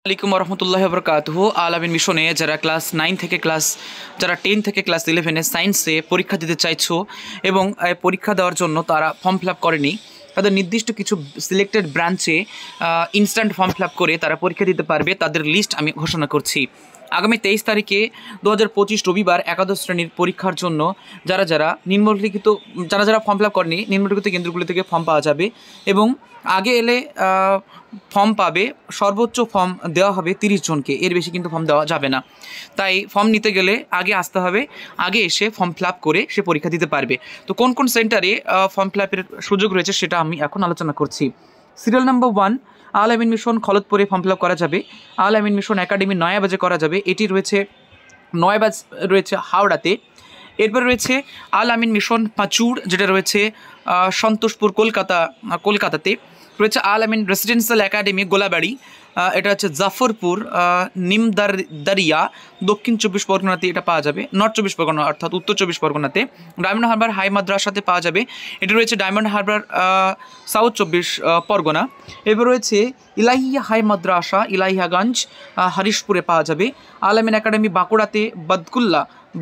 আলাইকুম রহমতুল্লাহ বরকাতুহু। আল আমিন মিশনে যারা ক্লাস 9 থেকে যারা 10 থেকে ক্লাস 11-এ সায়েন্সে পরীক্ষা দিতে চাইছো এবং পরীক্ষা দেওয়ার জন্য তারা ফর্ম ফিল আপ করেনি, তাদের নির্দিষ্ট কিছু সিলেক্টেড ব্রাঞ্চে ইনস্ট্যান্ট ফর্ম ফিল আপ করে তারা পরীক্ষা দিতে পারবে, তাদের লিস্ট আমি ঘোষণা করছি। আগামী 23 তারিখে 2025 রবিবার একাদশ শ্রেণীর পরীক্ষার জন্য যারা ফর্ম ফিল আপ করেনি নিম্নলিখিত কেন্দ্রগুলি থেকে ফর্ম পাওয়া যাবে এবং আগে এলে ফর্ম পাবে। সর্বোচ্চ ফর্ম দেওয়া হবে 30 জনকে, এর বেশি কিন্তু ফর্ম দেওয়া যাবে না। তাই ফর্ম নিতে গেলে আগে আসতে হবে, আগে এসে ফর্ম ফিল আপ করে সে পরীক্ষা দিতে পারবে। তো কোন কোন সেন্টারে ফর্ম ফিল আপের সুযোগ রয়েছে সেটা আমি এখন আলোচনা করছি। সিরিয়াল নাম্বার 1, আল আমিন মিশন খলতপুরে ফর্ম ফিল আপ করা যাবে। আল আমিন মিশন একাডেমি নয়াবাজে করা যাবে, এটি রয়েছে নয়াবাজ রয়েছে হাওড়াতে। এরপর রয়েছে আল আমিন মিশন পাঁচুর, যেটা রয়েছে সন্তোষপুর কলকাতাতে। রয়েছে আল আমিন রেসিডেন্সিয়াল একাডেমি গোলাবাড়ি, এটা হচ্ছে জাফরপুর নিমদারিয়া দক্ষিণ 24 পরগনাতে এটা পাওয়া যাবে, নর্থ 24 পরগনা অর্থাৎ উত্তর 24 পরগনাতে। ডায়মন্ড হারবার হাই মাদ্রাসাতে পাওয়া যাবে, এটা রয়েছে ডায়মন্ড হারবার সাউথ 24 পরগনা। এরপর রয়েছে ইলাহিয়া হাই মাদ্রাসা ইলাহিয়াগঞ্জ হরিশপুরে পাওয়া যাবে। আল আমিন একাডেমি বাঁকুড়াতে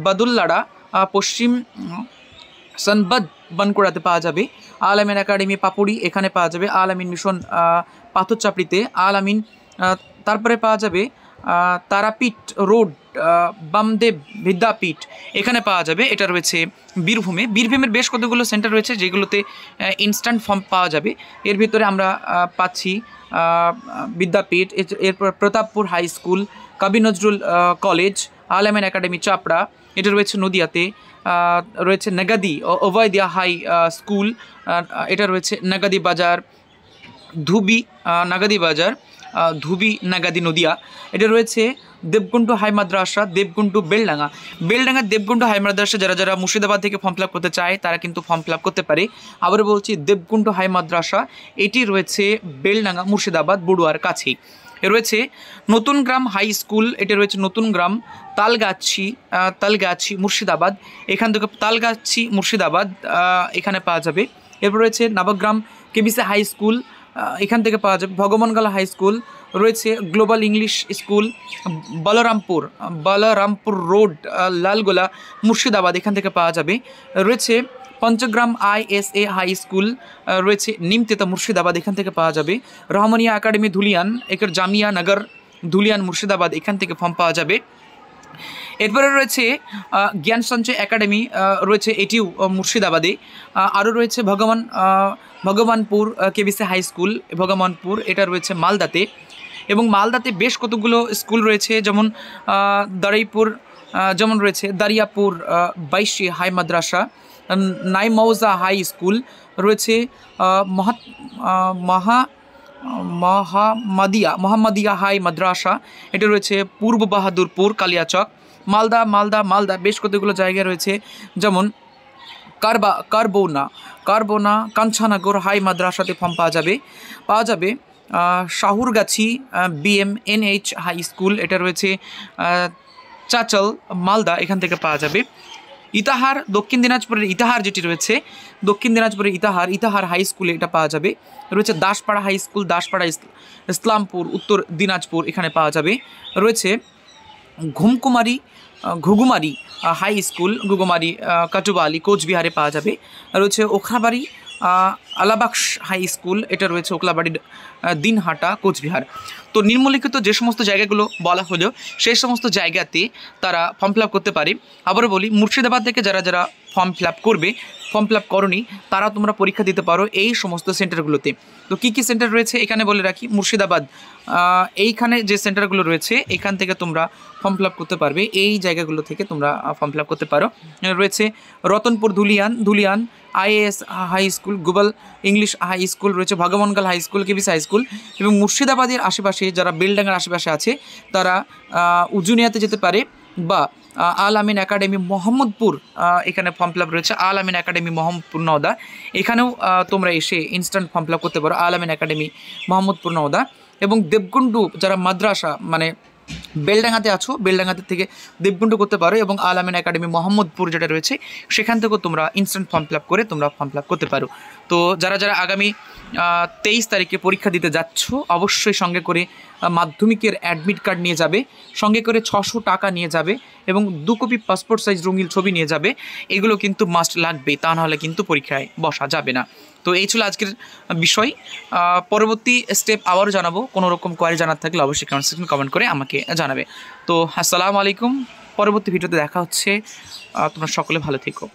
বাদুল্লাড়া পশ্চিম সনবদ বানকুড়াতে পাওয়া যাবে। আল আমিন একাডেমি পাপুড়ি এখানে পাওয়া যাবে। আল আমিন মিশন পাথরচাপড়িতে আল আমিন, তারপরে পাওয়া যাবে তারাপীঠ রোড বামদেব বিদ্যাপীঠ এখানে পাওয়া যাবে, এটা রয়েছে বীরভূমের বেশ কতগুলো সেন্টার রয়েছে যেগুলোতে ইনস্ট্যান্ট ফর্ম পাওয়া যাবে। এর ভিতরে আমরা পাচ্ছি বিদ্যাপীঠ, এরপর প্রতাপপুর হাই স্কুল, কবি নজরুল কলেজ, আল আমিন একাডেমি চাপড়া, এটা রয়েছে নদিয়াতে। রয়েছে নাগাদি ওভায়দিয়া হাই স্কুল, এটা রয়েছে নাগাদি বাজার ধুবি নাগাদি নদিয়া। এটা রয়েছে দেবকুণ্ড হাই মাদ্রাসা দেবকুণ্ড বেলডাঙ্গা দেবকুণ্ড হাই মাদ্রাসা। যারা মুর্শিদাবাদ থেকে ফর্ম ফিল আপ করতে চায় তারা কিন্তু ফর্ম ফিল আপ করতে পারে। আবার বলছি, দেবকুণ্ড হাই মাদ্রাসা এটি রয়েছে বেলডাঙ্গা মুর্শিদাবাদ বড়ুয়ার কাছেই। রয়েছে নতুন গ্রাম হাই স্কুল, এটা রয়েছে নতুন গ্রাম তালগাছি মুর্শিদাবাদ, এখান থেকে তালগাছি মুর্শিদাবাদ এখানে পাওয়া যাবে। এরপর রয়েছে নবগ্রাম কেবিসি হাই স্কুল, এখান থেকে পাওয়া যাবে। ভগবানগলা হাই স্কুল রয়েছে, global English school Balrampur road Lalgola Murshidabad এখান থেকে পাওয়া যাবে। রয়েছে পঞ্চগ্রাম ISA হাই স্কুল, রয়েছে নিমতেতা মুর্শিদাবাদ এখান থেকে পাওয়া যাবে। রহমানিয়া একাডেমি ধুলিয়ান, এখানে জামিয়া নগর ধুলিয়ান মুর্শিদাবাদ এখান থেকে ফর্ম পাওয়া যাবে। এরপরে রয়েছে জ্ঞান সঞ্চয় একাডেমি, রয়েছে এটিও মুর্শিদাবাদে। আরও রয়েছে Bhagwanpur KBC high school Bhagwanpur, এটা রয়েছে মালদাতে। এবং মালদাতে বেশ কতগুলো স্কুল রয়েছে, যেমন দারিয়াপুর বাইশি হাই মাদ্রাসা, নাইমৌজা হাই স্কুল মাদ্রাসা রয়েছে, মোহাম্মদিয়া হাই মাদ্রাসা, এটা রয়েছে পূর্ব বাহাদুরপুর কালিয়াচক। মালদা বেশ কতগুলো জায়গায় রয়েছে, যেমন কারবোনা কাঞ্চানগর হাই মাদ্রাসাতে ফর্ম পাওয়া যাবে। শাহুরগাছি BMNH হাই স্কুল, এটা রয়েছে চাচল মালদা এখান থেকে পাওয়া যাবে। ইতাহার দক্ষিণ দিনাজপুরের ইতাহার হাই স্কুলে এটা পাওয়া যাবে। রয়েছে দাসপাড়া হাই স্কুল দাসপাড়া ইসলামপুর উত্তর দিনাজপুর এখানে পাওয়া যাবে। রয়েছে ঘুঘুমারি হাই স্কুল কাটুবালি কোচবিহারে পাওয়া যাবে। রয়েছে ওখলাবাড়ি আলাবাক্স হাই স্কুল, এটা রয়েছে ওখলাবাড়ি দিনহাটা কোচবিহার। তো নিম্নলিখিত যে সমস্ত জায়গাগুলো বলা হলো সেই সমস্ত জায়গাতে তারা ফর্ম ফিল আপ করতে পারে। আবারও বলি, মুর্শিদাবাদ থেকে যারা ফর্ম ফিল আপ করনি তারা তোমরা পরীক্ষা দিতে পারো এই সমস্ত সেন্টারগুলোতে। তো কী সেন্টার রয়েছে এখানে বলে রাখি। মুর্শিদাবাদ এইখানে যে সেন্টারগুলো রয়েছে এখান থেকে তোমরা ফর্ম ফিল আপ করতে পারবে, এই জায়গাগুলো থেকে তোমরা ফর্ম ফিল আপ করতে পারো। রয়েছে Ratanpur Dhulian IAS high school, global English high school, রয়েছে Bhagwangola high school, KBC high school. এবং মুর্শিদাবাদের আশেপাশে যারা বেলডাঙ্গার আশেপাশে আছে তারা উজুনিয়াতে যেতে পারে, বা আল আমিন একাডেমি মোহাম্মদপুর এখানে ফর্ম ফিল আপ রয়েছে। আল আমিন একাডেমি মোহাম্মদপুর নওদা, এখানেও তোমরা এসে ইনস্ট্যান্ট ফর্ম ফিল আপ করতে পারো, আল আমিন একাডেমি মোহাম্মদপুর নওদা। এবং দেবকুণ্ডু যারা মাদ্রাসা বেলডাঙ্গাতে আছো, বেলডাঙ্গাতে থেকে দেবকুণ্ড করতে পারো, এবং আল আমিন একাডেমি মোহাম্মদপুর যেটা রয়েছে সেখান থেকেও তোমরা ইনস্ট্যান্ট ফর্ম ফিল আপ করে তোমরা ফর্ম ফিল আপ করতে পারো। তো যারা যারা আগামী 23 তারিখে পরীক্ষা দিতে যাচ্ছ, অবশ্যই সঙ্গে করে মাধ্যমিকের অ্যাডমিট কার্ড নিয়ে যাবে, সঙ্গে করে 600 টাকা নিয়ে যাবে, এবং 2 কপি পাসপোর্ট সাইজ রঙিন ছবি নিয়ে যাবে। এগুলো কিন্তু মাস্ট লাগবে, তা নাহলে কিন্তু পরীক্ষায় বসা যাবে না। তো এই ছিল আজকের বিষয়। পরবর্তী স্টেপ আবারও জানাবো। কোনো রকম কোয়ারি জানার থাকলে অবশ্যই কমেন্ট সেকশনে কমেন্ট করে আমাকে জানাবে। তো আসসালামু আলাইকুম, পরবর্তী ভিডিওতে দেখা হচ্ছে। তোমরা সকলে ভালো থেকো।